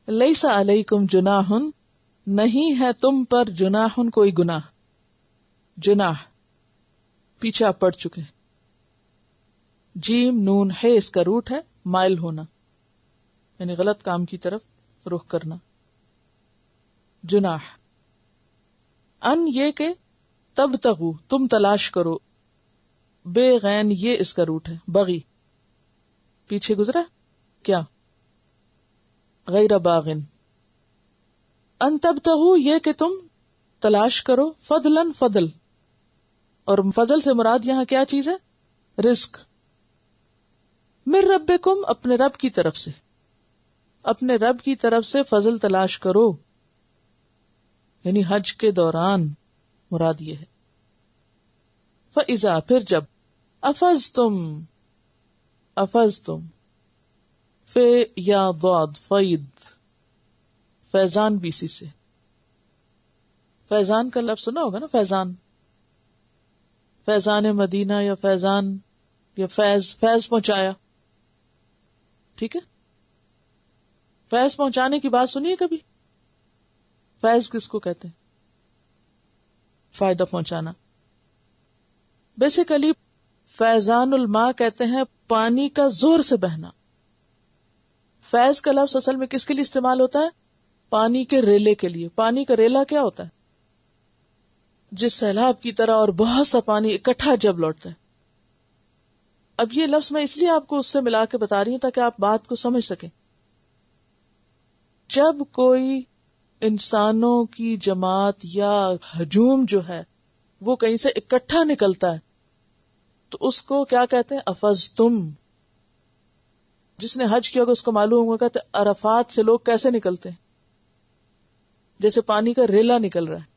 لیس علیکم جناح، نہیں ہے تم پر جناح کوئی گناہ. جناح پیچھے آپ پڑھ چکے. جیم نون ہے اس کا روٹ ہے مائل ہونا، یعنی غلط کام کی طرف رخ کرنا. جناح. ان یہ کہ تبتغوا تم تلاش کرو، بے غین یہ اس کا روٹ ہے بغی، پیچھے گزرا کیا غیر باغن. ان تبتغوا یہ کہ تم تلاش کرو، فضلاً فضل، اور فضل سے مراد یہاں کیا چیز ہے؟ رزق. من ربکم اپنے رب کی طرف سے، اپنے رب کی طرف سے فضل تلاش کرو، یعنی حج کے دوران مراد یہ ہے. فَإِذَا پھر جب افضتم فے یا ضاد فید فیضان بھی اسی سے. فیضان کا لفظ سنا ہوگا نا، فیضان، فیضان مدینہ یا فیضان یا فیض پہنچایا، ٹھیک ہے. فیض پہنچانے کی بات سنیے کبھی؟ فیض کس کو کہتے ہیں؟ فائدہ پہنچانا. بیسیکلی فیضان الماء کہتے ہیں پانی کا زور سے بہنا. فیض کا لفظ اصل میں کس کے لیے استعمال ہوتا ہے؟ پانی کے ریلے کے لیے. پانی کا ریلا کیا ہوتا ہے؟ جس سیلاب کی طرح اور بہت سا پانی اکٹھا جب لوٹتا ہے. اب یہ لفظ میں اس لیے آپ کو اس سے ملا کے بتا رہی ہوں تاکہ آپ بات کو سمجھ سکیں. جب کوئی انسانوں کی جماعت یا ہجوم جو ہے وہ کہیں سے اکٹھا نکلتا ہے تو اس کو کیا کہتے ہیں؟ افضتم. جس نے حج کیا ہوگا اس کو معلوم ہوگا کہ عرفات سے لوگ کیسے نکلتے ہیں، جیسے پانی کا ریلا نکل رہا ہے،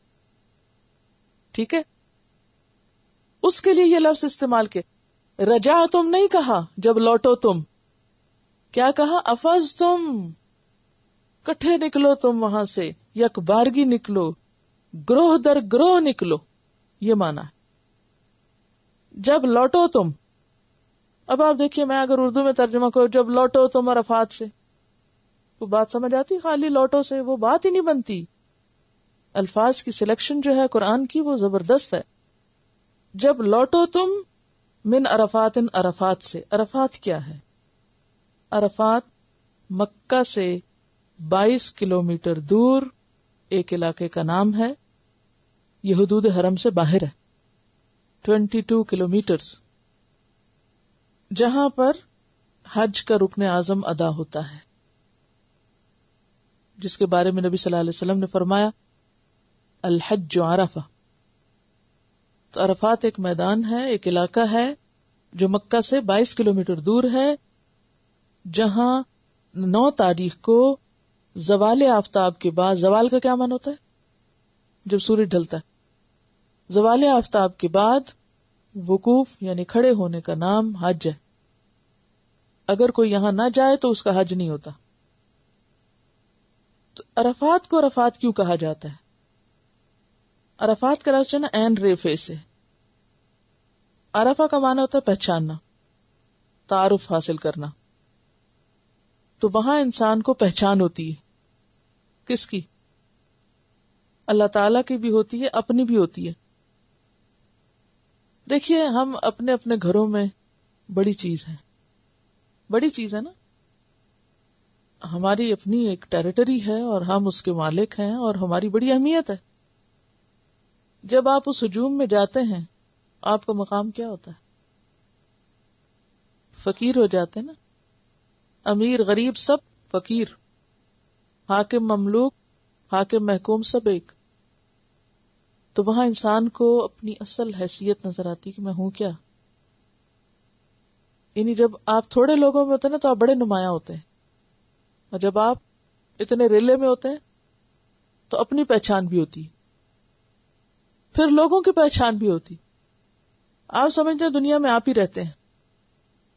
ٹھیک ہے. اس کے لیے یہ لفظ استعمال کے. رجا تم نہیں کہا جب لوٹو تم، کیا کہا؟ افضتم، کٹھے نکلو تم وہاں سے، یک بارگی نکلو، گروہ در گروہ نکلو، یہ مانا ہے. جب لوٹو تم، اب آپ دیکھیے میں اگر اردو میں ترجمہ کروں جب لوٹو تم عرفات سے، وہ بات سمجھ آتی؟ خالی لوٹو سے وہ بات ہی نہیں بنتی. الفاظ کی سلیکشن جو ہے قرآن کی وہ زبردست ہے. جب لوٹو تم من عرفات، عرفات سے. عرفات کیا ہے؟ عرفات مکہ سے 22 کلومیٹر دور ایک علاقے کا نام ہے. یہ حدود حرم سے باہر ہے، 22 کلومیٹرز، جہاں پر حج کا رکن اعظم ادا ہوتا ہے، جس کے بارے میں نبی صلی اللہ علیہ وسلم نے فرمایا الحج عرفہ. تو عرفات ایک میدان ہے، ایک علاقہ ہے جو مکہ سے 22 کلومیٹر دور ہے، جہاں 9 تاریخ کو زوال آفتاب کے بعد، زوال کا کیا معنی ہوتا ہے؟ جب سورج ڈھلتا ہے. زوال آفتاب کے بعد وقوف یعنی کھڑے ہونے کا نام حج ہے. اگر کوئی یہاں نہ جائے تو اس کا حج نہیں ہوتا. تو عرفات کو عرفات کیوں کہا جاتا ہے؟ عرفات کا لفظ ہے نا عین ریفے سے. عرفہ کا معنی ہوتا ہے پہچاننا، تعارف حاصل کرنا. تو وہاں انسان کو پہچان ہوتی ہے. کس کی؟ اللہ تعالی کی بھی ہوتی ہے، اپنی بھی ہوتی ہے. دیکھیے ہم اپنے اپنے گھروں میں بڑی چیز ہے، بڑی چیز ہے نا، ہماری اپنی ایک ٹیریٹری ہے اور ہم اس کے مالک ہیں اور ہماری بڑی اہمیت ہے. جب آپ اس ہجوم میں جاتے ہیں آپ کا مقام کیا ہوتا ہے؟ فقیر ہو جاتے ہیں نا. امیر غریب سب فقیر، حاکم مملوک، حاکم محکوم سب ایک. تو وہاں انسان کو اپنی اصل حیثیت نظر آتی کہ میں ہوں کیا. یعنی جب آپ تھوڑے لوگوں میں ہوتے ہیں نا تو آپ بڑے نمایاں ہوتے ہیں، اور جب آپ اتنے ریلے میں ہوتے ہیں تو اپنی پہچان بھی ہوتی، پھر لوگوں کی پہچان بھی ہوتی. آپ سمجھتے ہیں دنیا میں آپ ہی رہتے ہیں،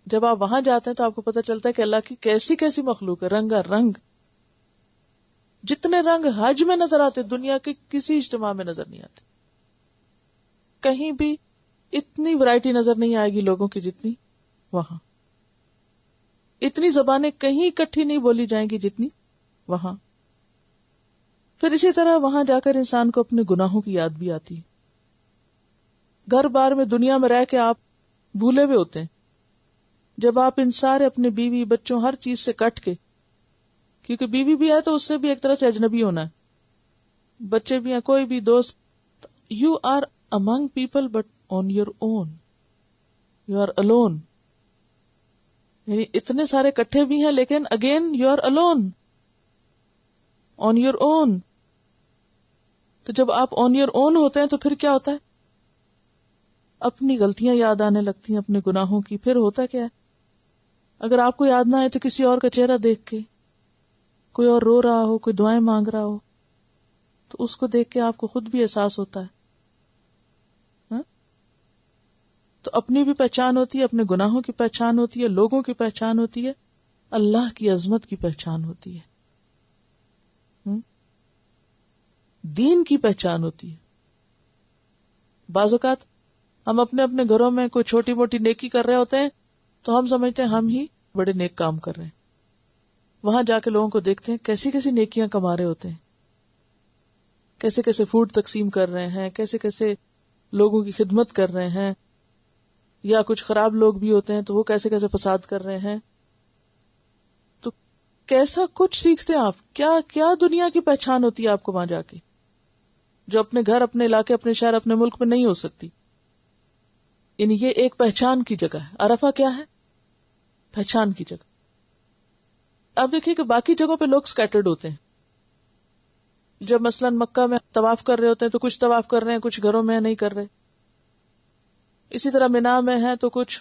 جب آپ وہاں جاتے ہیں تو آپ کو پتہ چلتا ہے کہ اللہ کی کیسی کیسی مخلوق ہے، رنگا رنگ. جتنے رنگ حج میں نظر آتے دنیا کے کسی اجتماع میں نظر نہیں آتے. کہیں بھی اتنی ورائٹی نظر نہیں آئے گی لوگوں کی جتنی وہاں. اتنی زبانیں کہیں اکٹھی نہیں بولی جائیں گی جتنی وہاں. پھر اسی طرح وہاں جا کر انسان کو اپنے گناہوں کی یاد بھی آتی ہے. گھر بار میں دنیا میں رہ کے آپ بھولے ہوئے ہوتے ہیں. جب آپ ان سارے اپنے بیوی بچوں ہر چیز سے کٹ کے، کیونکہ بیوی بھی ہے تو اس سے بھی ایک طرح سے اجنبی ہونا ہے، بچے بھی ہیں، کوئی بھی دوست، you are among people but on your own, you are alone. یعنی اتنے سارے کٹھے بھی ہیں لیکن again you are alone on your own. تو جب آپ on your own ہوتے ہیں تو پھر کیا ہوتا ہے؟ اپنی غلطیاں یاد آنے لگتی ہیں، اپنے گناہوں کی. پھر ہوتا کیا ہے؟ اگر آپ کو یاد نہ آئے تو کسی اور کا چہرہ دیکھ کے، کوئی اور رو رہا ہو، کوئی دعائیں مانگ رہا ہو، تو اس کو دیکھ کے آپ کو خود بھی احساس ہوتا ہے. تو اپنی بھی پہچان ہوتی ہے، اپنے گناہوں کی پہچان ہوتی ہے، لوگوں کی پہچان ہوتی ہے، اللہ کی عظمت کی پہچان ہوتی ہے، دین کی پہچان ہوتی ہے. بعض اوقات ہم اپنے اپنے گھروں میں کوئی چھوٹی موٹی نیکی کر رہے ہوتے ہیں تو ہم سمجھتے ہیں ہم ہی بڑے نیک کام کر رہے ہیں. وہاں جا کے لوگوں کو دیکھتے ہیں کیسی کیسی نیکیاں کما رہے ہوتے ہیں، کیسے کیسے فوڈ تقسیم کر رہے ہیں، کیسے کیسے لوگوں کی خدمت کر رہے ہیں، یا کچھ خراب لوگ بھی ہوتے ہیں تو وہ کیسے کیسے فساد کر رہے ہیں. تو کیسا کچھ سیکھتے ہیں آپ، کیا کیا دنیا کی پہچان ہوتی ہے آپ کو وہاں جا کے، جو اپنے گھر، اپنے علاقے، اپنے شہر، اپنے ملک میں نہیں ہو سکتی. یعنی یہ ایک پہچان کی جگہ ہے. عرفہ کیا ہے؟ پہچان کی جگہ. اب دیکھیے کہ باقی جگہوں پہ لوگ سکیٹرڈ ہوتے ہیں. جب مثلا مکہ میں طواف کر رہے ہوتے ہیں تو کچھ طواف کر رہے ہیں، کچھ گھروں میں نہیں کر رہے. اسی طرح مینا میں ہے تو کچھ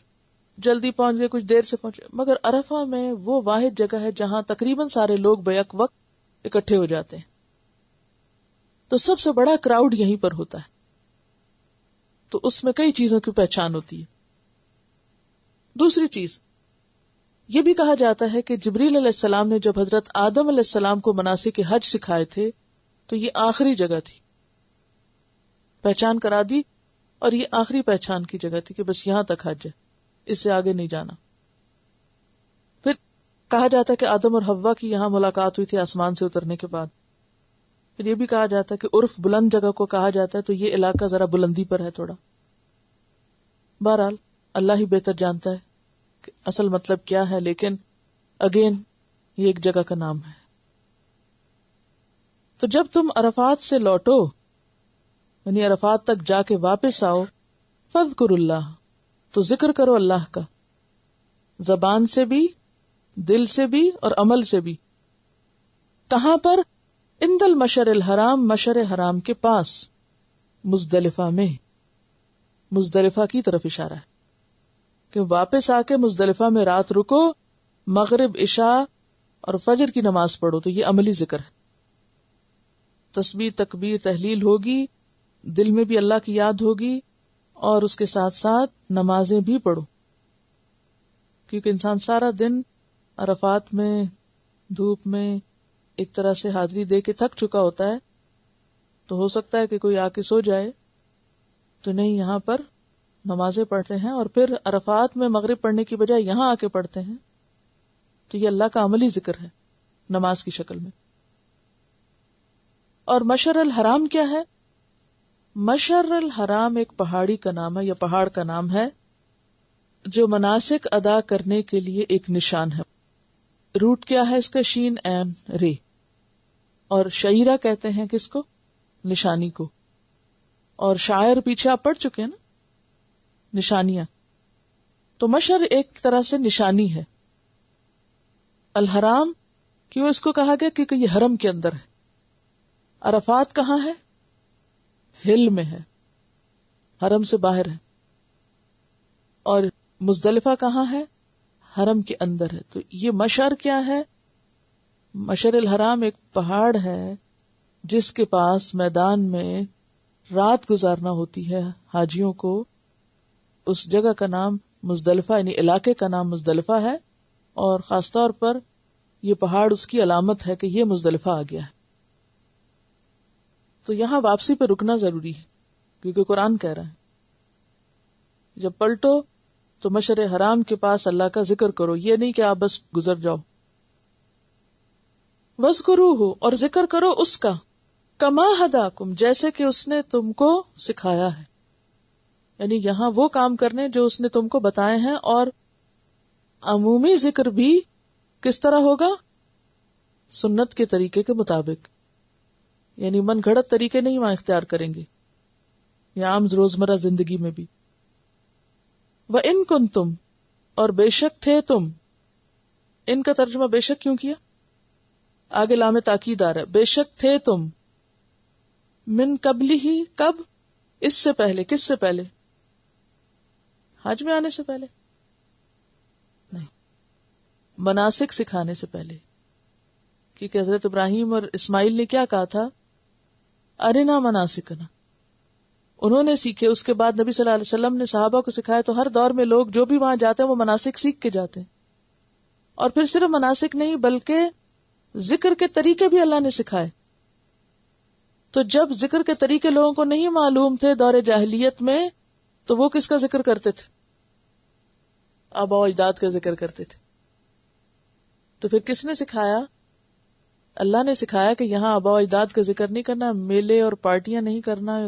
جلدی پہنچ گئے، کچھ دیر سے پہنچے. مگر عرفہ میں وہ واحد جگہ ہے جہاں تقریباً سارے لوگ بیک وقت اکٹھے ہو جاتے ہیں. تو سب سے بڑا کراؤڈ یہیں پر ہوتا ہے. تو اس میں کئی چیزوں کی پہچان ہوتی ہے. دوسری چیز یہ بھی کہا جاتا ہے کہ جبریل علیہ السلام نے جب حضرت آدم علیہ السلام کو مناسک حج سکھائے تھے تو یہ آخری جگہ تھی، پہچان کرا دی، اور یہ آخری پہچان کی جگہ تھی کہ بس یہاں تک حج ہے، اس سے آگے نہیں جانا. پھر کہا جاتا ہے کہ آدم اور حوا کی یہاں ملاقات ہوئی تھی آسمان سے اترنے کے بعد. پھر یہ بھی کہا جاتا ہے کہ عرف بلند جگہ کو کہا جاتا ہے، تو یہ علاقہ ذرا بلندی پر ہے تھوڑا. بہرحال اللہ ہی بہتر جانتا ہے کہ اصل مطلب کیا ہے، لیکن اگین یہ ایک جگہ کا نام ہے. تو جب تم عرفات سے لوٹو، یعنی عرفات تک جا کے واپس آؤ، فاذکروا اللہ، تو ذکر کرو اللہ کا، زبان سے بھی، دل سے بھی اور عمل سے بھی. کہاں پر؟ عند المشعر الحرام، مشعر حرام کے پاس، مزدلفہ میں. مزدلفہ کی طرف اشارہ ہے کہ واپس آ کے مزدلفہ میں رات رکو، مغرب، عشاء اور فجر کی نماز پڑھو. تو یہ عملی ذکر ہے. تسبیح، تکبیر، تحلیل ہوگی، دل میں بھی اللہ کی یاد ہوگی، اور اس کے ساتھ ساتھ نمازیں بھی پڑھو. کیونکہ انسان سارا دن عرفات میں دھوپ میں ایک طرح سے حاضری دے کے تھک چکا ہوتا ہے، تو ہو سکتا ہے کہ کوئی آ کے سو جائے. تو نہیں، یہاں پر نمازیں پڑھتے ہیں، اور پھر عرفات میں مغرب پڑھنے کی بجائے یہاں آ کے پڑھتے ہیں. تو یہ اللہ کا عملی ذکر ہے نماز کی شکل میں. اور مشعر الحرام کیا ہے؟ مشعر الحرام ایک پہاڑی کا نام ہے یا پہاڑ کا نام ہے جو مناسک ادا کرنے کے لیے ایک نشان ہے. روٹ کیا ہے اس کا؟ شین این رے. اور شعیرہ کہتے ہیں کس کو؟ نشانی کو. اور شاعر پیچھے آپ پڑھ چکے ہیں نا، نشانیاں. تو مشعر ایک طرح سے نشانی ہے. الحرام کیوں اس کو کہا گیا؟ کیونکہ یہ حرم کے اندر ہے. عرفات کہاں ہے؟ ہل میں ہے، حرم سے باہر ہے. اور مزدلفہ کہاں ہے؟ حرم کے اندر ہے. تو یہ مشعر کیا ہے؟ مشعر الحرام ایک پہاڑ ہے جس کے پاس میدان میں رات گزارنا ہوتی ہے حاجیوں کو. اس جگہ کا نام مزدلفہ، یعنی علاقے کا نام مزدلفہ ہے، اور خاص طور پر یہ پہاڑ اس کی علامت ہے کہ یہ مزدلفہ آ گیا ہے. تو یہاں واپسی پہ رکنا ضروری ہے کیونکہ قرآن کہہ رہا ہے جب پلٹو تو مشعر حرام کے پاس اللہ کا ذکر کرو. یہ نہیں کہ آپ بس گزر جاؤ. وَاذْكُرُوهُ اور ذکر کرو اس کا، کما ہداکم جیسے کہ اس نے تم کو سکھایا ہے، یعنی یہاں وہ کام کرنے جو اس نے تم کو بتائے ہیں، اور عمومی ذکر بھی کس طرح ہوگا؟ سنت کے طریقے کے مطابق، یعنی من گھڑت طریقے نہیں وہاں اختیار کریں گے، یا عام روزمرہ زندگی میں بھی۔ وَإِن كُنتُمْ اور بے شک تھے تم، ان کا ترجمہ بے شک کیوں کیا؟ آگے لام تاکید آ رہا ہے، بے شک تھے تم، من قبل ہی کب؟ اس سے پہلے، کس سے پہلے؟ حج میں آنے سے پہلے نہیں، مناسک سکھانے سے پہلے، کیونکہ حضرت ابراہیم اور اسماعیل نے کیا کہا تھا؟ ارنا مناسکنا، انہوں نے سیکھے، اس کے بعد نبی صلی اللہ علیہ وسلم نے صحابہ کو سکھایا، تو ہر دور میں لوگ جو بھی وہاں جاتے ہیں وہ مناسک سیکھ کے جاتے ہیں، اور پھر صرف مناسک نہیں بلکہ ذکر کے طریقے بھی اللہ نے سکھائے۔ تو جب ذکر کے طریقے لوگوں کو نہیں معلوم تھے دور جاہلیت میں، تو وہ کس کا ذکر کرتے تھے؟ آباء و اجداد کا ذکر کرتے تھے۔ تو پھر کس نے سکھایا؟ اللہ نے سکھایا کہ یہاں آباء و اجداد کا ذکر نہیں کرنا، میلے اور پارٹیاں نہیں کرنا،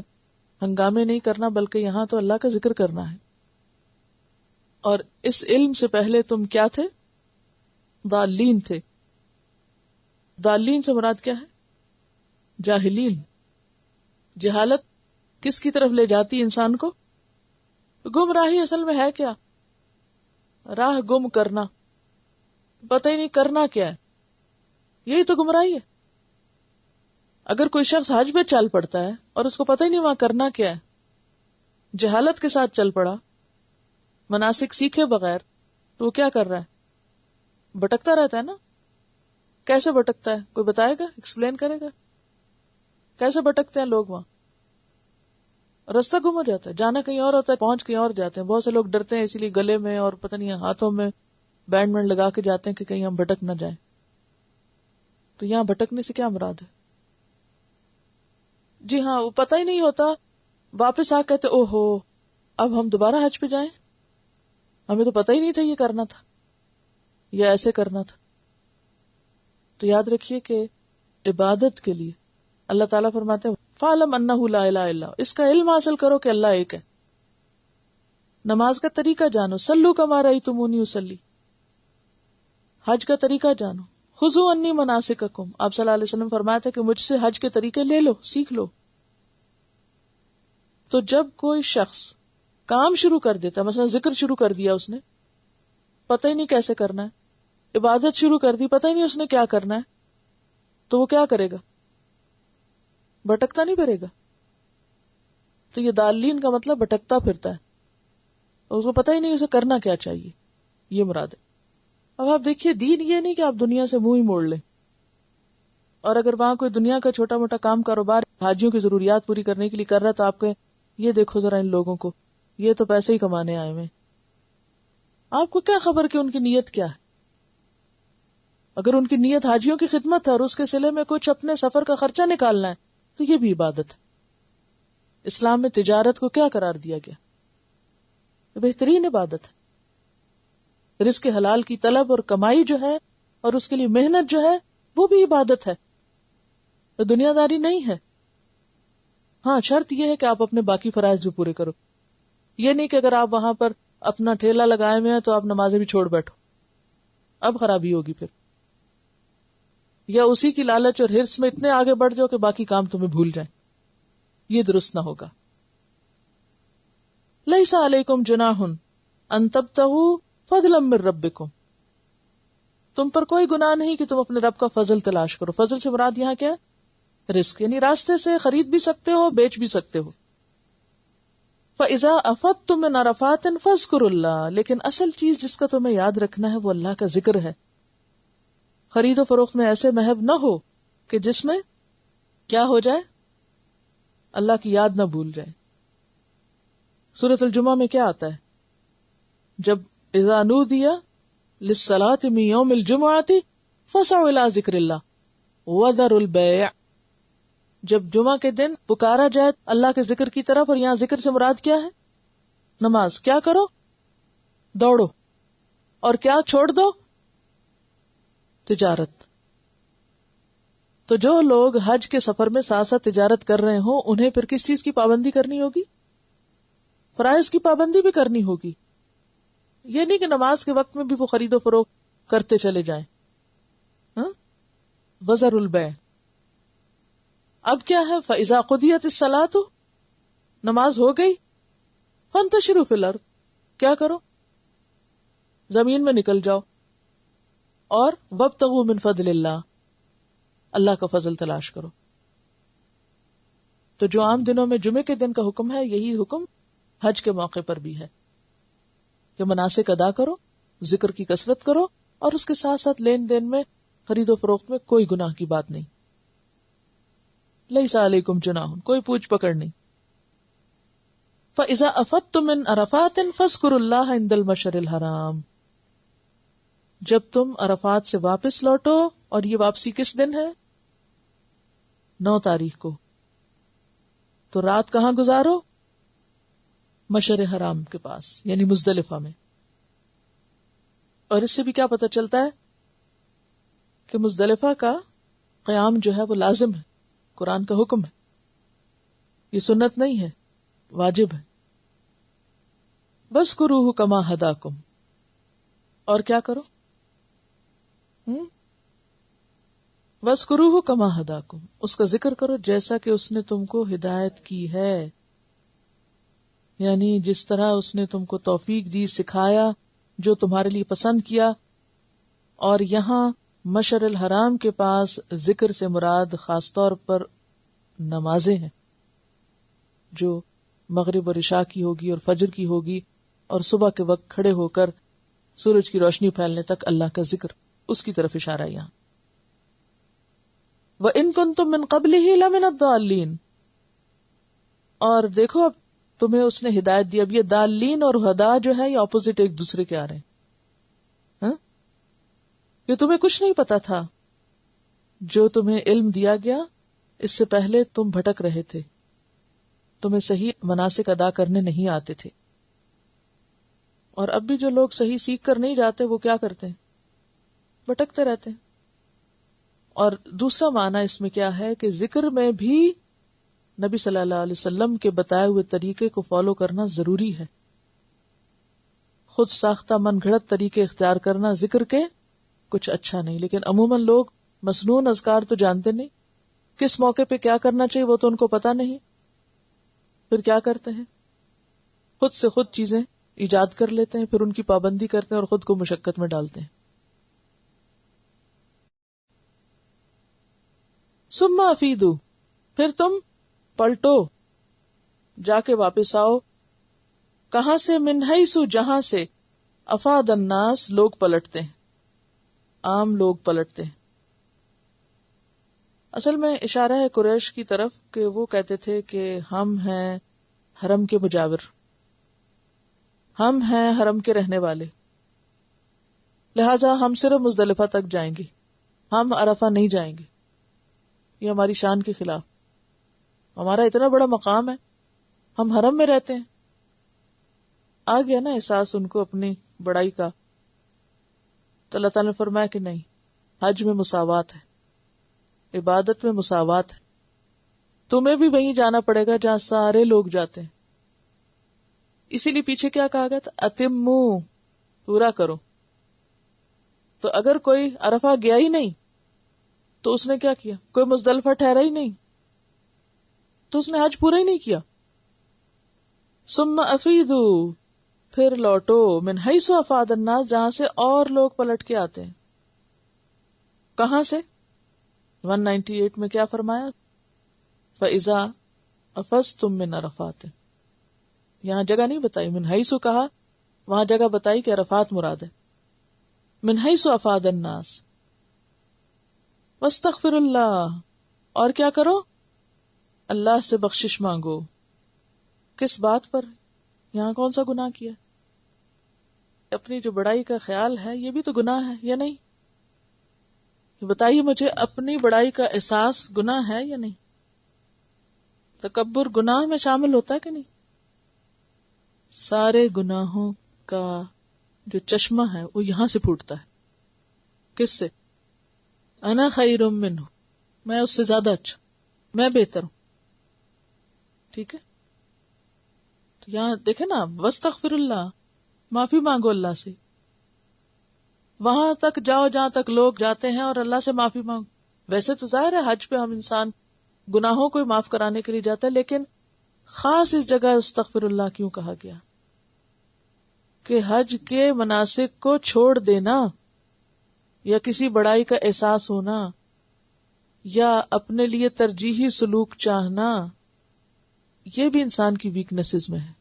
ہنگامے نہیں کرنا، بلکہ یہاں تو اللہ کا ذکر کرنا ہے۔ اور اس علم سے پہلے تم کیا تھے؟ ضالین تھے۔ ضالین سے مراد کیا ہے؟ جاہلین۔ جہالت کس کی طرف لے جاتی انسان کو؟ گمراہی اصل میں ہے کیا؟ راہ گم کرنا، پتہ ہی نہیں کرنا کیا ہے، یہی تو گمراہی ہے۔ اگر کوئی شخص حج پہ چل پڑتا ہے اور اس کو پتہ ہی نہیں وہاں کرنا کیا ہے، جہالت کے ساتھ چل پڑا، مناسک سیکھے بغیر، تو وہ کیا کر رہا ہے؟ بھٹکتا رہتا ہے نا۔ کیسے بھٹکتا ہے؟ کوئی بتائے گا؟ ایکسپلین کرے گا؟ کیسے بھٹکتے ہیں لوگ وہاں؟ راستہ گم ہو جاتا ہے، جانا کہیں اور ہوتا ہے، پہنچ کہیں اور جاتے ہیں۔ بہت سے لوگ ڈرتے ہیں اسی لیے گلے میں اور پتہ نہیں ہاتھوں میں بینڈ وینڈ لگا کے جاتے ہیں کہ کہیں ہم بھٹک نہ جائیں۔ تو یہاں بھٹکنے سے کیا مراد ہے؟ جی ہاں، وہ پتہ ہی نہیں ہوتا، واپس آ کہتے او ہو اب ہم دوبارہ حج پہ جائیں، ہمیں تو پتہ ہی نہیں تھا یہ کرنا تھا یا ایسے کرنا تھا۔ تو یاد رکھیے کہ عبادت کے لیے اللہ تعالیٰ فرماتے ہیں فَعْلَمْ أَنَّهُ لَا إِلَهَ إِلَّا هُوَ، اس کا علم حاصل کرو کہ اللہ ایک ہے۔ نماز کا طریقہ جانو، صلوا كما رأيتموني أصلي، حج کا طریقہ جانو، خذوا عني مناسککم، آپ صلی اللہ علیہ وسلم فرمایا تھا کہ مجھ سے حج کے طریقے لے لو، سیکھ لو۔ تو جب کوئی شخص کام شروع کر دیتا، مثلا ذکر شروع کر دیا اس نے، پتہ ہی نہیں کیسے کرنا ہے، عبادت شروع کر دی، پتہ ہی نہیں اس نے کیا کرنا ہے، تو وہ کیا کرے گا؟ بھٹکتا نہیں پھرے گا۔ تو یہ ضالین کا مطلب بھٹکتا پھرتا ہے، اور اس کو پتہ ہی نہیں اسے کرنا کیا چاہیے، یہ مراد ہے۔ اب آپ دیکھیے، دین یہ نہیں کہ آپ دنیا سے منہ ہی موڑ لیں، اور اگر وہاں کوئی دنیا کا چھوٹا موٹا کام کاروبار حاجیوں کی ضروریات پوری کرنے کے لیے کر رہا ہے تو آپ کہیں یہ دیکھو ذرا ان لوگوں کو، یہ تو پیسے ہی کمانے آئے ہوئے، آپ کو کیا خبر کہ ان کی نیت کیا ہے؟ اگر ان کی نیت حاجیوں کی خدمت ہے اور اس کے صلے میں کچھ اپنے سفر کا خرچہ نکالنا ہے تو یہ بھی عبادت ہے۔ اسلام میں تجارت کو کیا قرار دیا گیا؟ بہترین عبادت ہے۔ رزق حلال کی طلب اور کمائی جو ہے اور اس کے لیے محنت جو ہے وہ بھی عبادت ہے، تو دنیا داری نہیں ہے۔ ہاں، شرط یہ ہے کہ آپ اپنے باقی فرائض بھی پورے کرو، یہ نہیں کہ اگر آپ وہاں پر اپنا ٹھیلا لگائے ہوئے ہیں تو آپ نمازیں بھی چھوڑ بیٹھو، اب خرابی ہوگی پھر، یا اسی کی لالچ اور ہرس میں اتنے آگے بڑھ جاؤ کہ باقی کام تمہیں بھول جائیں، یہ درست نہ ہوگا۔ لیس علیکم جناح ان تبتغوا فضلا من ربکم، تم پر کوئی گناہ نہیں کہ تم اپنے رب کا فضل تلاش کرو۔ فضل سے مراد یہاں کیا ہے؟ رزق، یعنی راستے سے خرید بھی سکتے ہو، بیچ بھی سکتے ہو۔ فَإِذَا أَفَضْتُم مِّنْ عَرَفَاتٍ فَاذْكُرُوا اللَّهَ، لیکن اصل چیز جس کا تمہیں یاد رکھنا ہے وہ اللہ کا ذکر ہے۔ خرید و فروخت میں ایسے محو نہ ہو کہ جس میں کیا ہو جائے؟ اللہ کی یاد نہ بھول جائے۔ سورۃ الجمعہ میں کیا آتا ہے؟ جب اذا نودی للصلاۃ من یوم الجمعۃ فسعوا الی ذکر اللہ وذروا البیع، جب جمعہ کے دن پکارا جائے اللہ کے ذکر کی طرف، اور یہاں ذکر سے مراد کیا ہے؟ نماز۔ کیا کرو؟ دوڑو، اور کیا چھوڑ دو؟ تجارت۔ تو جو لوگ حج کے سفر میں ساتھ ساتھ تجارت کر رہے ہوں انہیں پھر کس چیز کی پابندی کرنی ہوگی؟ فرائض کی پابندی بھی کرنی ہوگی. یہ نہیں کہ نماز کے وقت میں بھی وہ خرید و فروخت کرتے چلے جائیں. وزر البیع. اب کیا ہے؟ فَإِذَا قُضِيَتِ الصَّلَاةُ، نماز ہو گئی، فَانْتَشِرُوا فِي الْأَرْضِ، کیا کرو؟ زمین میں نکل جاؤ، اور وَابْتَغُوا مِنْ فَضْلِ اللَّهِ، اللہ کا فضل تلاش کرو. تو جو عام دنوں میں جمعے کے دن کا حکم ہے، یہی حکم حج کے موقع پر بھی ہے کہ مناسک ادا کرو، ذکر کی کثرت کرو، اور اس کے ساتھ ساتھ لین دین میں، خرید و فروخت میں کوئی گناہ کی بات نہیں. لیس علیکم جناح، کوئی پوچھ پکڑ نہیں. فَإِذَا أَفَضْتُم مِّنْ عَرَفَاتٍ فَاذْكُرُوا اللَّهَ عِندَ الْمَشْعَرِ الْحَرَامِ، جب تم عرفات سے واپس لوٹو، اور یہ واپسی کس دن ہے؟ 9 تاریخ کو. تو رات کہاں گزارو؟ مشعر حرام کے پاس، یعنی مزدلفہ میں. اور اس سے بھی کیا پتہ چلتا ہے کہ مزدلفہ کا قیام جو ہے وہ لازم ہے، قرآن کا حکم ہے، یہ سنت نہیں ہے، واجب ہے. وَاذْكُرُوهُ كَمَا هَدَاكُمْ، اور کیا کرو؟ وَاذْكُرُوهُ كَمَا هَدَاكُمْ، اس کا ذکر کرو جیسا کہ اس نے تم کو ہدایت کی ہے، یعنی جس طرح اس نے تم کو توفیق دی، سکھایا، جو تمہارے لیے پسند کیا. اور یہاں مشعر الحرام کے پاس ذکر سے مراد خاص طور پر نمازیں ہیں، جو مغرب اور عشاء کی ہوگی اور فجر کی ہوگی، اور صبح کے وقت کھڑے ہو کر سورج کی روشنی پھیلنے تک اللہ کا ذکر، اس کی طرف اشارہ یہاں. وَإِن كُنتُم مِّن قَبْلِهِ لَمِنَ الضَّالِّينَ، اور دیکھو اب تمہیں اس نے ہدایت دی. اب یہ دالین اور ہدا جو ہے یہ اپوزٹ ایک دوسرے کے آ رہے ہیں. کہ تمہیں کچھ نہیں پتا تھا، جو تمہیں علم دیا گیا اس سے پہلے تم بھٹک رہے تھے، تمہیں صحیح مناسک ادا کرنے نہیں آتے تھے. اور اب بھی جو لوگ صحیح سیکھ کر نہیں جاتے وہ کیا کرتے ہیں؟ بھٹکتے رہتے ہیں. اور دوسرا معنی اس میں کیا ہے کہ ذکر میں بھی نبی صلی اللہ علیہ وسلم کے بتائے ہوئے طریقے کو فالو کرنا ضروری ہے. خود ساختہ من گھڑت طریقے اختیار کرنا ذکر کے کچھ اچھا نہیں. لیکن عموماً لوگ مسنون اذکار تو جانتے نہیں، کس موقع پہ کیا کرنا چاہیے وہ تو ان کو پتا نہیں. پھر کیا کرتے ہیں؟ خود سے خود چیزیں ایجاد کر لیتے ہیں، پھر ان کی پابندی کرتے ہیں اور خود کو مشقت میں ڈالتے ہیں. ثم افیدو، پھر تم پلٹو، جا کے واپس آؤ. کہاں سے؟ من حیث، جہاں سے افاد الناس، لوگ پلٹتے ہیں، عام لوگ پلٹتے ہیں. اصل میں اشارہ ہے قریش کی طرف کہ وہ کہتے تھے کہ ہم ہیں حرم کے مجاور، ہم ہیں حرم کے رہنے والے، لہذا ہم صرف مزدلفہ تک جائیں گے، ہم عرفہ نہیں جائیں گے. یہ ہماری شان کے خلاف، ہمارا اتنا بڑا مقام ہے، ہم حرم میں رہتے ہیں. آ گیا نا احساس ان کو اپنی بڑائی کا. تو اللہ تعالیٰ نے فرمایا کہ نہیں، حج میں مساوات ہے، عبادت میں مساوات ہے، تمہیں بھی وہیں جانا پڑے گا جہاں سارے لوگ جاتے ہیں. اسی لیے پیچھے کیا کہا گیا تھا؟ اتمو، پورا کرو. تو اگر کوئی عرفہ گیا ہی نہیں تو اس نے کیا کیا؟ کوئی مزدلفہ ٹھہرا ہی نہیں تو اس نے حج پورا ہی نہیں کیا. ثم افیدو، پھر لوٹو، من حیث افاد الناس، جہاں سے اور لوگ پلٹ کے آتے ہیں. کہاں سے؟ 198 میں کیا فرمایا؟ فَإِذَا أَفَضْتُم مِّنْ عَرَفَاتٍ، یہاں جگہ نہیں بتائی، من حیث کہا، وہاں جگہ بتائی کہ عرفات مراد ہے. من حیث افاد الناس واستغفر اللہ، اور کیا کرو؟ اللہ سے بخشش مانگو. کس بات پر؟ یہاں کون سا گناہ کیا؟ اپنی جو بڑائی کا خیال ہے یہ بھی تو گناہ ہے یا نہیں؟ بتائیے مجھے، اپنی بڑائی کا احساس گناہ ہے یا نہیں؟ تکبر گناہ میں شامل ہوتا ہے کہ نہیں؟ سارے گناہوں کا جو چشمہ ہے وہ یہاں سے پھوٹتا ہے. کس سے؟ انا خیر منہ، میں اس سے زیادہ اچھا، میں بہتر ہوں. ٹھیک ہے، تو یہاں دیکھیں نا، واستغفر اللہ، معافی مانگو اللہ سے. وہاں تک جاؤ جہاں تک لوگ جاتے ہیں اور اللہ سے معافی مانگو. ویسے تو ظاہر ہے حج پہ ہم انسان گناہوں کو معاف کرانے کے لیے جاتا ہے، لیکن خاص اس جگہ استغفر اللہ کیوں کہا گیا؟ کہ حج کے مناسک کو چھوڑ دینا یا کسی بڑائی کا احساس ہونا یا اپنے لیے ترجیحی سلوک چاہنا، یہ بھی انسان کی ویکنیسز میں ہے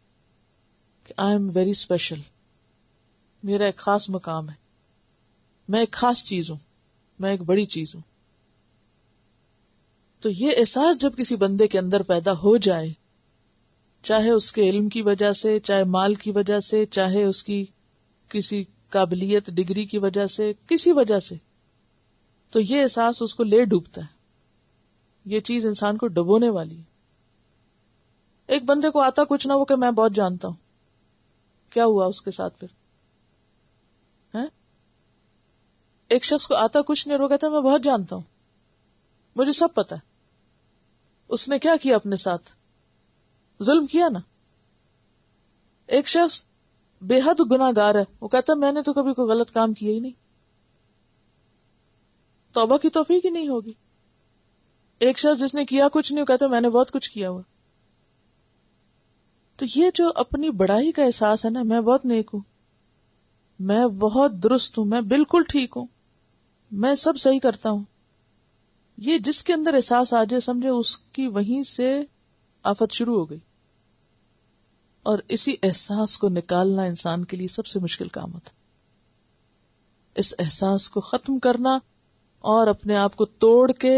کہ آئی ایم ویری اسپیشل، میرا ایک خاص مقام ہے، میں ایک خاص چیز ہوں، میں ایک بڑی چیز ہوں. تو یہ احساس جب کسی بندے کے اندر پیدا ہو جائے، چاہے اس کے علم کی وجہ سے، چاہے مال کی وجہ سے، چاہے اس کی کسی قابلیت ڈگری کی وجہ سے، کسی وجہ سے، تو یہ احساس اس کو لے ڈوبتا ہے. یہ چیز انسان کو ڈبونے والی ہے. ایک بندے کو آتا کچھ نہ، وہ کہ میں بہت جانتا ہوں، کیا ہوا اس کے ساتھ پھر؟ ایک شخص کو آتا کچھ نہیں، وہ کہتا ہے میں بہت جانتا ہوں، مجھے سب پتا ہے. اس نے کیا کیا اپنے ساتھ؟ ظلم کیا نا. ایک شخص بے حد گناہ گار ہے، وہ کہتا ہے میں نے تو کبھی کوئی غلط کام کیا ہی نہیں، توبہ کی توفیق ہی نہیں ہوگی. ایک شخص جس نے کیا کچھ نہیں، وہ کہتا ہے میں نے بہت کچھ کیا ہوا. تو یہ جو اپنی بڑائی کا احساس ہے نا، میں بہت نیک ہوں، میں بہت درست ہوں، میں بالکل ٹھیک ہوں، میں سب صحیح کرتا ہوں، یہ جس کے اندر احساس آ جائے، سمجھے اس کی وہیں سے آفت شروع ہو گئی. اور اسی احساس کو نکالنا انسان کے لیے سب سے مشکل کام ہوتا ہے. اس احساس کو ختم کرنا اور اپنے آپ کو توڑ کے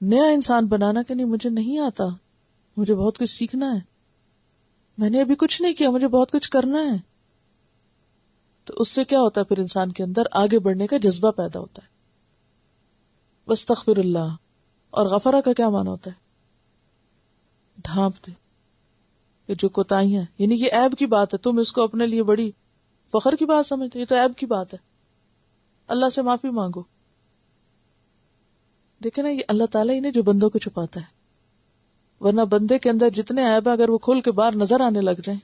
نیا انسان بنانا کہ نہیں مجھے نہیں آتا، مجھے بہت کچھ سیکھنا ہے، میں نے ابھی کچھ نہیں کیا، مجھے بہت کچھ کرنا ہے. تو اس سے کیا ہوتا ہے؟ پھر انسان کے اندر آگے بڑھنے کا جذبہ پیدا ہوتا ہے. واستغفر اللہ. اور غفرہ کا کیا معنی ہوتا ہے؟ ڈھانپ دے، یہ جو کوتاہیاں، یعنی یہ عیب کی بات ہے، تم اس کو اپنے لیے بڑی فخر کی بات سمجھتے، یہ تو عیب کی بات ہے، اللہ سے معافی مانگو. دیکھیں نا، یہ اللہ تعالیٰ ہی نے جو بندوں کو چھپاتا ہے، ورنہ بندے کے اندر جتنے عیب اگر وہ کھول کے باہر نظر آنے لگ جائیں،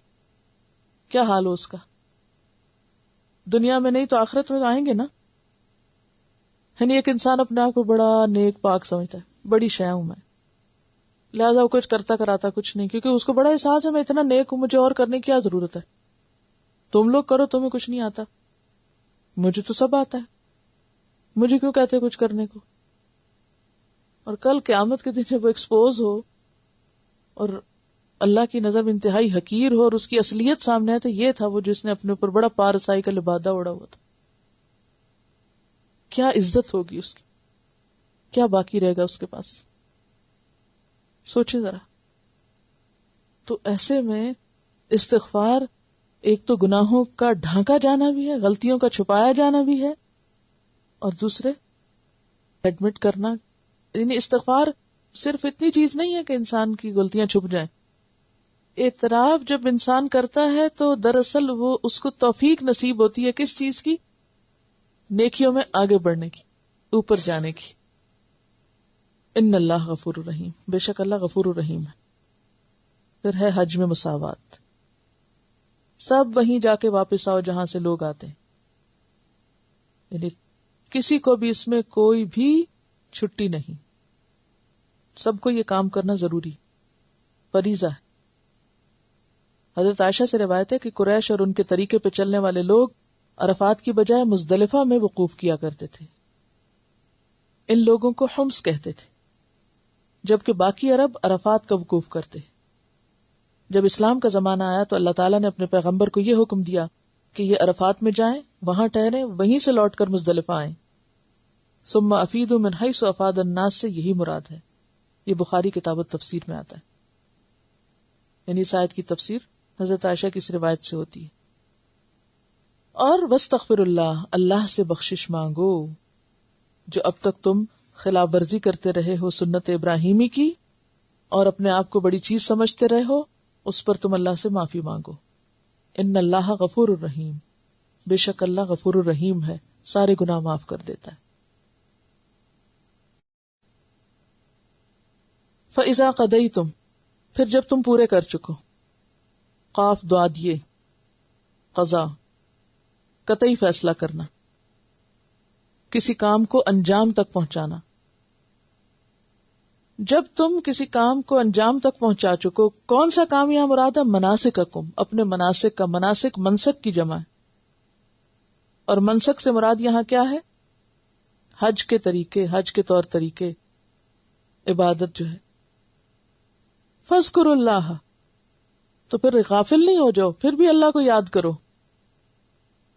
کیا حال ہو اس کا؟ دنیا میں نہیں تو آخرت میں تو آئیں گے نا. یعنی ایک انسان اپنے آپ کو بڑا نیک پاک سمجھتا ہے، بڑی شے ہوں میں، لہٰذا وہ کچھ کرتا کراتا کچھ نہیں، کیونکہ اس کو بڑا احساس ہے میں اتنا نیک ہوں، مجھے اور کرنے کی کیا ضرورت ہے، تم لوگ کرو، تمہیں کچھ نہیں آتا، مجھے تو سب آتا ہے، مجھے کیوں کہتے کچھ کرنے کو. اور کل قیامت کے دن جب وہ ایکسپوز ہو اور اللہ کی نظر میں انتہائی حقیر ہو اور اس کی اصلیت سامنے ہے، تو یہ تھا وہ جس نے اپنے اوپر بڑا پارسائی کا لبادہ اڑا ہوا تھا. کیا عزت ہوگی اس کی، کیا باقی رہے گا اس کے پاس؟ سوچے ذرا. تو ایسے میں استغفار ایک تو گناہوں کا ڈھانکا جانا بھی ہے، غلطیوں کا چھپایا جانا بھی ہے، اور دوسرے ایڈمٹ کرنا. یعنی استغفار صرف اتنی چیز نہیں ہے کہ انسان کی غلطیاں چھپ جائیں. اعتراف جب انسان کرتا ہے تو دراصل وہ اس کو توفیق نصیب ہوتی ہے کس چیز کی؟ نیکیوں میں آگے بڑھنے کی، اوپر جانے کی. ان اللہ غفور الرحیم، بے شک اللہ غفور الرحیم ہے. پھر ہے حج میں مساوات، سب وہیں جا کے واپس آؤ جہاں سے لوگ آتے ہیں، یعنی کسی کو بھی اس میں کوئی بھی چھٹی نہیں، سب کو یہ کام کرنا ضروری، فریضہ ہے. حضرت عائشہ سے روایت ہے کہ قریش اور ان کے طریقے پہ چلنے والے لوگ عرفات کی بجائے مزدلفہ میں وقوف کیا کرتے تھے. ان لوگوں کو حمص کہتے تھے، جبکہ باقی عرب عرفات کا وقوف کرتے. جب اسلام کا زمانہ آیا تو اللہ تعالیٰ نے اپنے پیغمبر کو یہ حکم دیا کہ یہ عرفات میں جائیں، وہاں ٹھہریں، وہیں سے لوٹ کر مزدلفہ آئیں. ثم افیدوا من حیث افاض الناس سے یہی مراد ہے. یہ بخاری کتاب التفسیر میں آتا ہے. یعنی اس آیت کی تفسیر حضرت عائشہ کی اس روایت سے ہوتی ہے. اور واستغفر اللہ، اللہ سے بخشش مانگو، جو اب تک تم خلاف ورزی کرتے رہے ہو سنت ابراہیمی کی اور اپنے آپ کو بڑی چیز سمجھتے رہے ہو، اس پر تم اللہ سے معافی مانگو. ان اللہ غفور الرحیم، بے شک اللہ غفور الرحیم ہے، سارے گناہ معاف کر دیتا ہے. فَإِذَا قَضَيْتُمْ، پھر جب تم پورے کر چکو، قاف دعاد یہ قضا قطعی فیصلہ کرنا، کسی کام کو انجام تک پہنچانا. جب تم کسی کام کو انجام تک پہنچا چکو، کون سا کام یہاں مراد ہے؟ مناسککم، اپنے مناسک کا، مناسک منسک کی جمع ہے، اور منسک سے مراد یہاں کیا ہے؟ حج کے طریقے، حج کے طور طریقے، عبادت جو ہے. فاذکروا اللہ، تو پھر غافل نہیں ہو جاؤ، پھر بھی اللہ کو یاد کرو.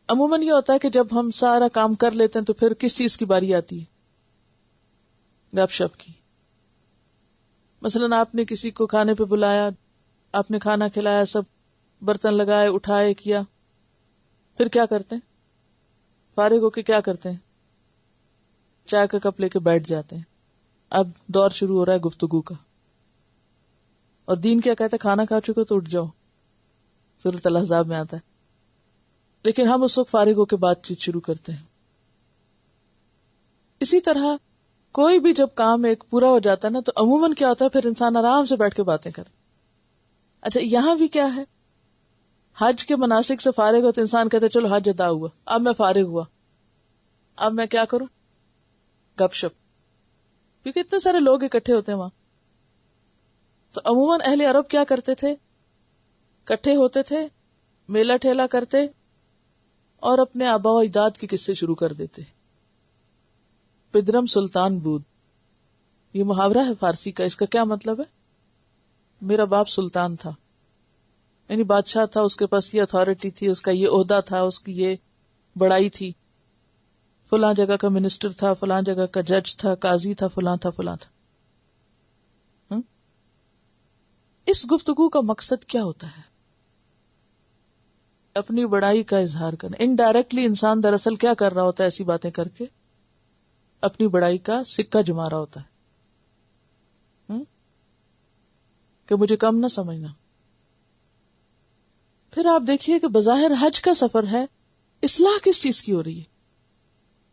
عموماً یہ ہوتا ہے کہ جب ہم سارا کام کر لیتے ہیں تو پھر کس چیز کی باری آتی ہے؟ گپ شپ کی. مثلاً آپ نے کسی کو کھانے پہ بلایا، آپ نے کھانا کھلایا، سب برتن لگائے، اٹھائے، کیا، پھر کیا کرتے ہیں؟ فارغ ہو کے کیا کرتے ہیں؟ چائے کا کپ لے کے بیٹھ جاتے ہیں. اب دور شروع ہو رہا ہے گفتگو کا، اور دین کیا کہتا ہے؟ کھانا کھا چکے تو اٹھ جاؤ، سورۃ الاحزاب میں آتا ہے. لیکن ہم اس وقت فارغ ہو کے بات چیت شروع کرتے ہیں. اسی طرح کوئی بھی جب کام ایک پورا ہو جاتا ہے نا، تو عموماً کیا ہوتا ہے؟ پھر انسان آرام سے بیٹھ کے باتیں کرے. اچھا، یہاں بھی کیا ہے؟ حج کے مناسک سے فارغ ہو تو انسان کہتا ہے چلو حج ادا ہوا، اب میں فارغ ہوا، اب میں کیا کروں؟ گپ شپ، کیونکہ اتنے سارے لوگ اکٹھے ہوتے ہیں وہاں. تو عموماً اہل عرب کیا کرتے تھے؟ اکٹھے ہوتے تھے، میلہ ٹھیلا کرتے اور اپنے آباء و اجداد کے قصے شروع کر دیتے. پدرم سلطان بود، یہ محاورہ ہے فارسی کا. اس کا کیا مطلب ہے؟ میرا باپ سلطان تھا، یعنی بادشاہ تھا، اس کے پاس یہ اتھارٹی تھی، اس کا یہ عہدہ تھا، اس کی یہ بڑائی تھی، فلاں جگہ کا منسٹر تھا، فلاں جگہ کا جج تھا، قاضی تھا، فلاں تھا، فلاں تھا. اس گفتگو کا مقصد کیا ہوتا ہے؟ اپنی بڑائی کا اظہار کرنا. انڈائریکٹلی انسان دراصل کیا کر رہا ہوتا ہے؟ ایسی باتیں کر کے اپنی بڑائی کا سکہ جما رہا ہوتا ہے کہ مجھے کم نہ سمجھنا. پھر آپ دیکھیے کہ بظاہر حج کا سفر ہے، اصلاح کس چیز کی ہو رہی ہے؟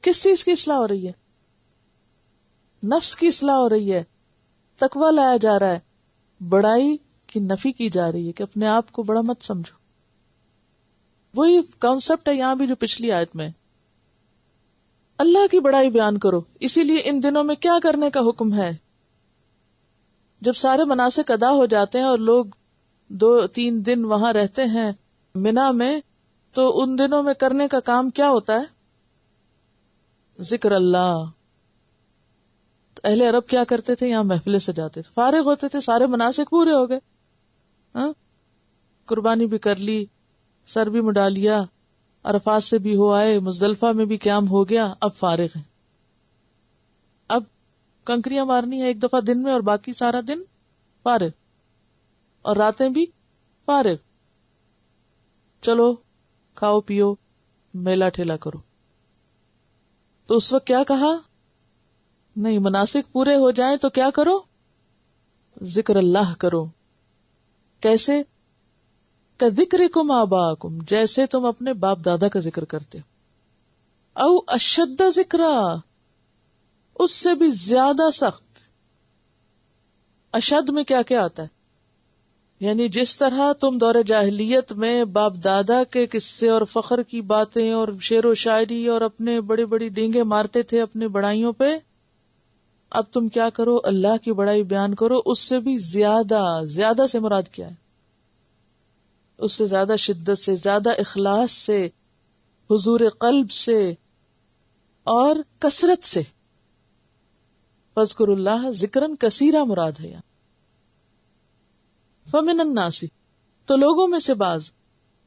کس چیز کی اصلاح ہو رہی ہے؟ نفس کی اصلاح ہو رہی ہے، تقویٰ لایا جا رہا ہے، بڑائی کی نفی کی جا رہی ہے کہ اپنے آپ کو بڑا مت سمجھو. وہی کانسیپٹ ہے یہاں بھی جو پچھلی آیت میں، اللہ کی بڑائی بیان کرو. اسی لیے ان دنوں میں کیا کرنے کا حکم ہے؟ جب سارے مناسک ادا ہو جاتے ہیں اور لوگ 2-3 دن وہاں رہتے ہیں منا میں، تو ان دنوں میں کرنے کا کام کیا ہوتا ہے؟ ذکر اللہ. تو اہل عرب کیا کرتے تھے؟ یہاں محفلیں سجاتے تھے، فارغ ہوتے تھے، سارے مناسک پورے ہو گئے، قربانی بھی کر لی، سر بھی مڈا لیا، عرفات سے بھی ہو آئے، مزدلفہ میں بھی قیام ہو گیا، اب فارغ ہیں. اب کنکریاں مارنی ہے ایک دفعہ دن میں، اور باقی سارا دن فارغ، اور راتیں بھی فارغ. چلو کھاؤ پیو، میلہ ٹھیلا کرو. تو اس وقت کیا کہا؟ نہیں، مناسک پورے ہو جائیں تو کیا کرو؟ ذکر اللہ کرو. کیسے؟ کذکرکم آباءکم، جیسے تم اپنے باپ دادا کا ذکر کرتے ہو، او اشد ذکرا، اس سے بھی زیادہ سخت. اشد میں کیا کیا آتا ہے؟ یعنی جس طرح تم دور جاہلیت میں باپ دادا کے قصے اور فخر کی باتیں اور شعر و شاعری اور اپنے بڑی بڑی ڈینگیں مارتے تھے اپنی بڑائیوں پہ، اب تم کیا کرو؟ اللہ کی بڑائی بیان کرو. اس سے بھی زیادہ. زیادہ سے مراد کیا ہے؟ اس سے زیادہ شدت سے، زیادہ اخلاص سے، حضور قلب سے اور کثرت سے. فاذکروا اللہ ذکرن کثیرا مراد ہے یہاں. فمن الناس، تو لوگوں میں سے بعض،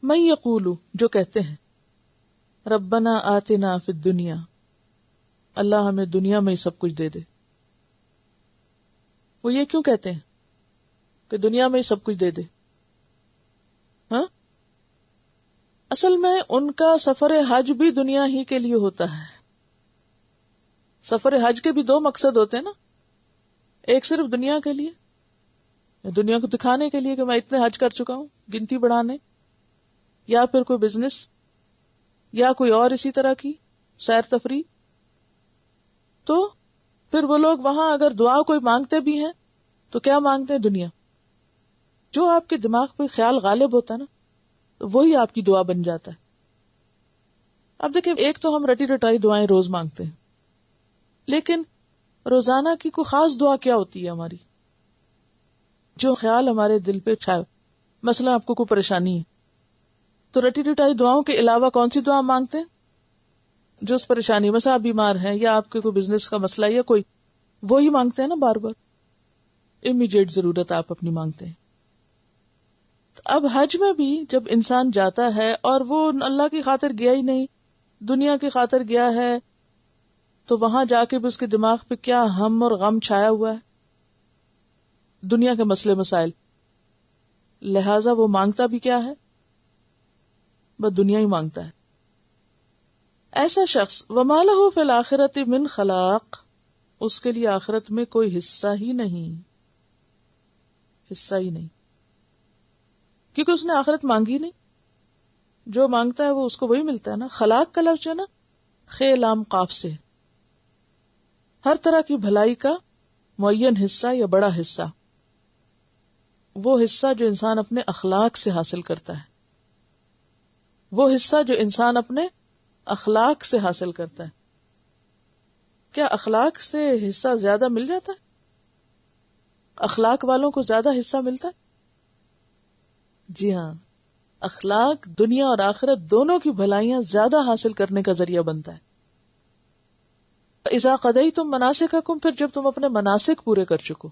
من یقول، جو کہتے ہیں، ربنا آتنا فی الدنیا، اللہ ہمیں دنیا میں ہی سب کچھ دے دے. وہ یہ کیوں کہتے ہیں کہ دنیا میں ہی سب کچھ دے دے؟ ہاں، اصل میں ان کا سفر حج بھی دنیا ہی کے لیے ہوتا ہے. سفر حج کے بھی 2 مقصد ہوتے ہیں نا، ایک صرف دنیا کے لیے، دنیا کو دکھانے کے لیے کہ میں اتنے حج کر چکا ہوں، گنتی بڑھانے، یا پھر کوئی بزنس یا کوئی اور اسی طرح کی سیر تفریح. تو پھر وہ لوگ وہاں اگر دعا کوئی مانگتے بھی ہیں تو کیا مانگتے ہیں؟ دنیا. جو آپ کے دماغ پہ خیال غالب ہوتا ہے نا وہی آپ کی دعا بن جاتا ہے. اب دیکھیں، ایک تو ہم رٹی رٹائی دعائیں روز مانگتے ہیں، لیکن روزانہ کی کوئی خاص دعا کیا ہوتی ہے ہماری جو خیال ہمارے دل پہ چھائے؟ مثلا آپ کو کوئی پریشانی ہے تو رٹی رٹائی دعاؤں کے علاوہ کون سی دعا مانگتے ہیں؟ جو اس پریشانی، مثلا آپ بیمار ہیں یا آپ کے کوئی بزنس کا مسئلہ یا کوئی، وہی مانگتے ہیں نا بار بار. امیڈیٹ ضرورت آپ اپنی مانگتے ہیں. اب حج میں بھی جب انسان جاتا ہے اور وہ اللہ کی خاطر گیا ہی نہیں، دنیا کی خاطر گیا ہے، تو وہاں جا کے بھی اس کے دماغ پہ کیا ہم اور غم چھایا ہوا ہے، دنیا کے مسئلے مسائل. لہذا وہ مانگتا بھی کیا ہے؟ بس دنیا ہی مانگتا ہے. ایسا شخص وَمَا لَهُ فِي الْآخِرَةِ مِنْ خَلَاقٍ، اس کے لیے آخرت میں کوئی حصہ ہی نہیں، حصہ ہی نہیں، کیونکہ اس نے آخرت مانگی نہیں. جو مانگتا ہے وہ اس کو وہی ملتا ہے نا. خلاق کا لفظ ہے نا، خے لام قاف سے، ہر طرح کی بھلائی کا معین حصہ یا بڑا حصہ، وہ حصہ جو انسان اپنے اخلاق سے حاصل کرتا ہے، وہ حصہ جو انسان اپنے اخلاق سے حاصل کرتا ہے. کیا اخلاق سے حصہ زیادہ مل جاتا ہے؟ اخلاق والوں کو زیادہ حصہ ملتا ہے؟ جی ہاں، اخلاق دنیا اور آخرت دونوں کی بھلائیاں زیادہ حاصل کرنے کا ذریعہ بنتا ہے. اذا قضیتم مناسککم، پھر جب تم اپنے مناسک پورے کر چکو.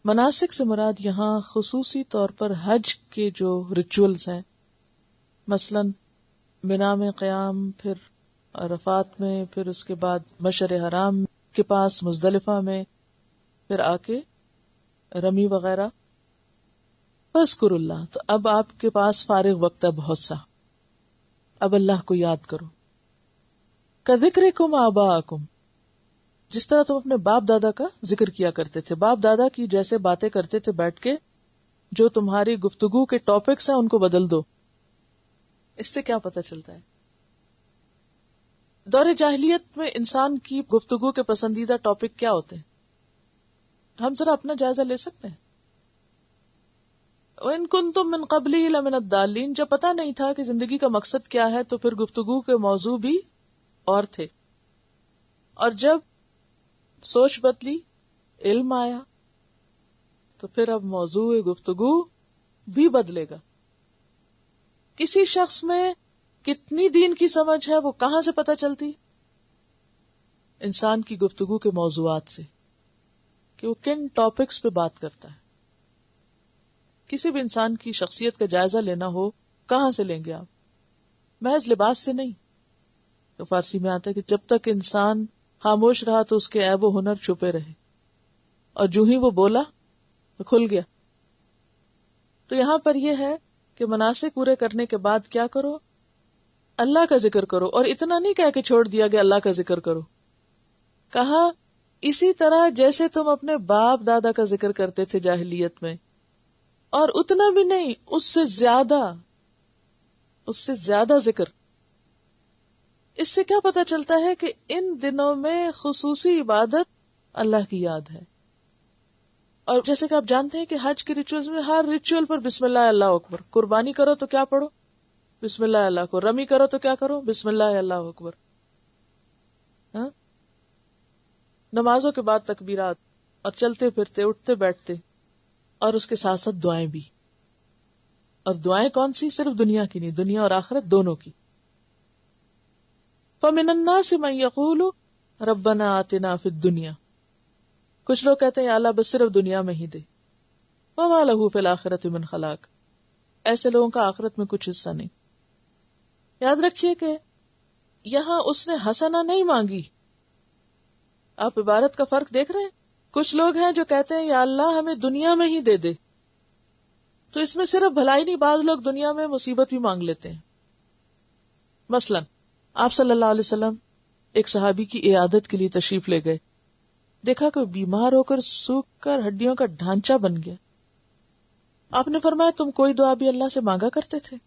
مناسک سے مراد یہاں خصوصی طور پر حج کے جو ریچولز ہیں، مثلا منا میں قیام، پھر عرفات میں، پھر اس کے بعد مشعر حرام کے پاس مزدلفہ میں، پھر آ کے رمی وغیرہ. فاذکروا اللہ، تو اب آپ کے پاس فارغ وقت ہے بہت سا، اب اللہ کو یاد کرو. کذکرکم آباءکم، جس طرح تم اپنے باپ دادا کا ذکر کیا کرتے تھے، باپ دادا کی جیسے باتیں کرتے تھے بیٹھ کے، جو تمہاری گفتگو کے ٹاپکس ہیں ان کو بدل دو. اس سے کیا پتہ چلتا ہے؟ دور جاہلیت میں انسان کی گفتگو کے پسندیدہ ٹاپک کیا ہوتے ہیں؟ ہم ذرا اپنا جائزہ لے سکتے ہیں. وَإِن كُنتُم مِّن قَبْلِهِ لَمِنَ الضَّالِّينَ، جب پتہ نہیں تھا کہ زندگی کا مقصد کیا ہے تو پھر گفتگو کے موضوع بھی اور تھے، اور جب سوچ بدلی، علم آیا، تو پھر اب موضوع گفتگو بھی بدلے گا. کسی شخص میں کتنی دین کی سمجھ ہے وہ کہاں سے پتہ چلتی؟ انسان کی گفتگو کے موضوعات سے، کہ وہ کن ٹاپکس پہ بات کرتا ہے. کسی بھی انسان کی شخصیت کا جائزہ لینا ہو کہاں سے لیں گے آپ؟ محض لباس سے نہیں. تو فارسی میں آتا ہے کہ جب تک انسان خاموش رہا تو اس کے عیب و ہنر چھپے رہے، اور جو ہی وہ بولا تو کھل گیا. تو یہاں پر یہ ہے کہ مناسک پورے کرنے کے بعد کیا کرو؟ اللہ کا ذکر کرو. اور اتنا نہیں کہہ کے چھوڑ دیا کہ اللہ کا ذکر کرو، کہا اسی طرح جیسے تم اپنے باپ دادا کا ذکر کرتے تھے جاہلیت میں، اور اتنا بھی نہیں، اس سے زیادہ ذکر. اس سے کیا پتا چلتا ہے کہ ان دنوں میں خصوصی عبادت اللہ کی یاد ہے. اور جیسے کہ آپ جانتے ہیں کہ حج کے ریچولز میں ہر ریچول پر بسم اللہ اللہ اکبر. قربانی کرو تو کیا پڑھو؟ بسم اللہ اللہ کو. رمی کرو تو کیا کرو؟ بسم اللہ اللہ اکبر. ہاں؟ نمازوں کے بعد تکبیرات، اور چلتے پھرتے اٹھتے بیٹھتے، اور اس کے ساتھ ساتھ دعائیں بھی. اور دعائیں کون سی؟ صرف دنیا کی نہیں، دنیا اور آخرت دونوں کی. فَمِنَ النَّاسِ مَن يَقُولُ رَبَّنَا آتِنَا فِي الدُّنْيَا، کچھ لوگ کہتے ہیں یا اللہ بس صرف دنیا میں ہی دے. وَمَا لَهُ فِي الْآخِرَةِ مِنْ خَلَاقٍ، ایسے لوگوں کا آخرت میں کچھ حصہ نہیں. یاد رکھیے کہ یہاں اس نے حسنہ نہیں مانگی. آپ عبارت کا فرق دیکھ رہے ہیں؟ کچھ لوگ ہیں جو کہتے ہیں یا اللہ ہمیں دنیا میں ہی دے دے، تو اس میں صرف بھلائی نہیں، بعض لوگ دنیا میں مصیبت بھی مانگ لیتے ہیں. مثلا آپ صلی اللہ علیہ وسلم ایک صحابی کی عیادت کے لیے تشریف لے گئے، دیکھا کہ بیمار ہو کر سوکھ کر ہڈیوں کا ڈھانچہ بن گیا. آپ نے فرمایا تم کوئی دعا بھی اللہ سے مانگا کرتے تھے؟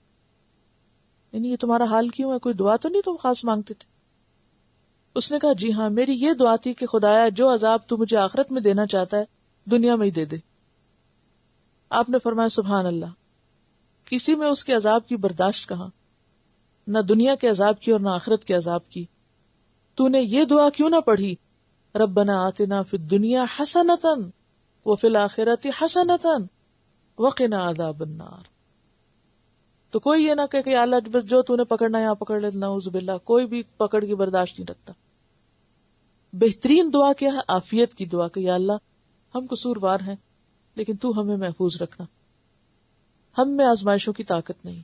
یعنی یہ تمہارا حال کیوں ہے؟ کوئی دعا تو نہیں تم خاص مانگتے تھے؟ اس نے کہا جی ہاں، میری یہ دعا تھی کہ خدایا جو عذاب تو مجھے آخرت میں دینا چاہتا ہے دنیا میں ہی دے دے. آپ نے فرمایا سبحان اللہ، کسی میں اس کے عذاب کی برداشت کہاں، نہ دنیا کے عذاب کی اور نہ آخرت کے عذاب کی. تو نے یہ دعا کیوں نہ پڑھی، ربنا آتنا فی الدنیا حسنۃ وفی الآخرۃ حسنۃ وقنا عذاب النار. تو کوئی یہ نہ کہ اللہ بس جو تو نے پکڑنا یہاں پکڑ لے، نعوذ باللہ، کوئی بھی پکڑ کی برداشت نہیں رکھتا. بہترین دعا کیا ہے؟ عافیت کی دعا کہ یا اللہ ہم قصوروار ہیں لیکن تو ہمیں محفوظ رکھنا، ہم میں آزمائشوں کی طاقت نہیں.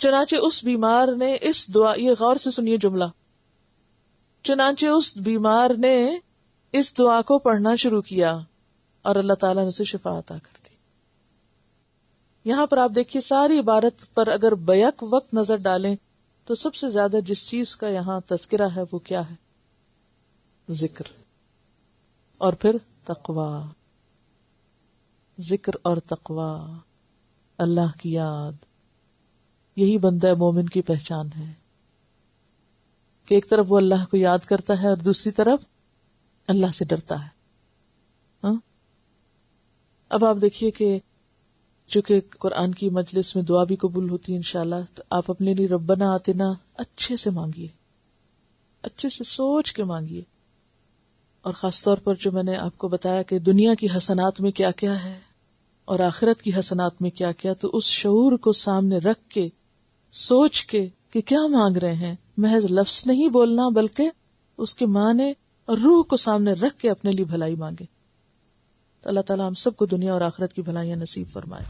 چنانچہ اس بیمار نے اس دعا، یہ غور سے سنیے جملہ، چنانچہ اس بیمار نے اس دعا کو پڑھنا شروع کیا اور اللہ تعالیٰ نے اسے شفا عطا کر دی. یہاں پر آپ دیکھیے ساری عبارت پر اگر بیک وقت نظر ڈالیں تو سب سے زیادہ جس چیز کا یہاں تذکرہ ہے وہ کیا ہے؟ ذکر، اور پھر تقوی. ذکر اور تقوی، اللہ کی یاد، یہی بندہ مومن کی پہچان ہے کہ ایک طرف وہ اللہ کو یاد کرتا ہے اور دوسری طرف اللہ سے ڈرتا ہے. اب آپ دیکھیے کہ چونکہ قرآن کی مجلس میں دعا بھی قبول ہوتی ہے انشاءاللہ، تو آپ اپنے لیے ربنا آتنا اچھے سے مانگیے، اچھے سے سوچ کے مانگیے. اور خاص طور پر جو میں نے آپ کو بتایا کہ دنیا کی حسنات میں کیا کیا ہے اور آخرت کی حسنات میں کیا کیا، تو اس شعور کو سامنے رکھ کے سوچ کے کہ کیا مانگ رہے ہیں، محض لفظ نہیں بولنا بلکہ اس کے معنی اور روح کو سامنے رکھ کے اپنے لیے بھلائی مانگے. تو اللہ تعالیٰ ہم سب کو دنیا اور آخرت کی بھلائیاں نصیب فرمائے.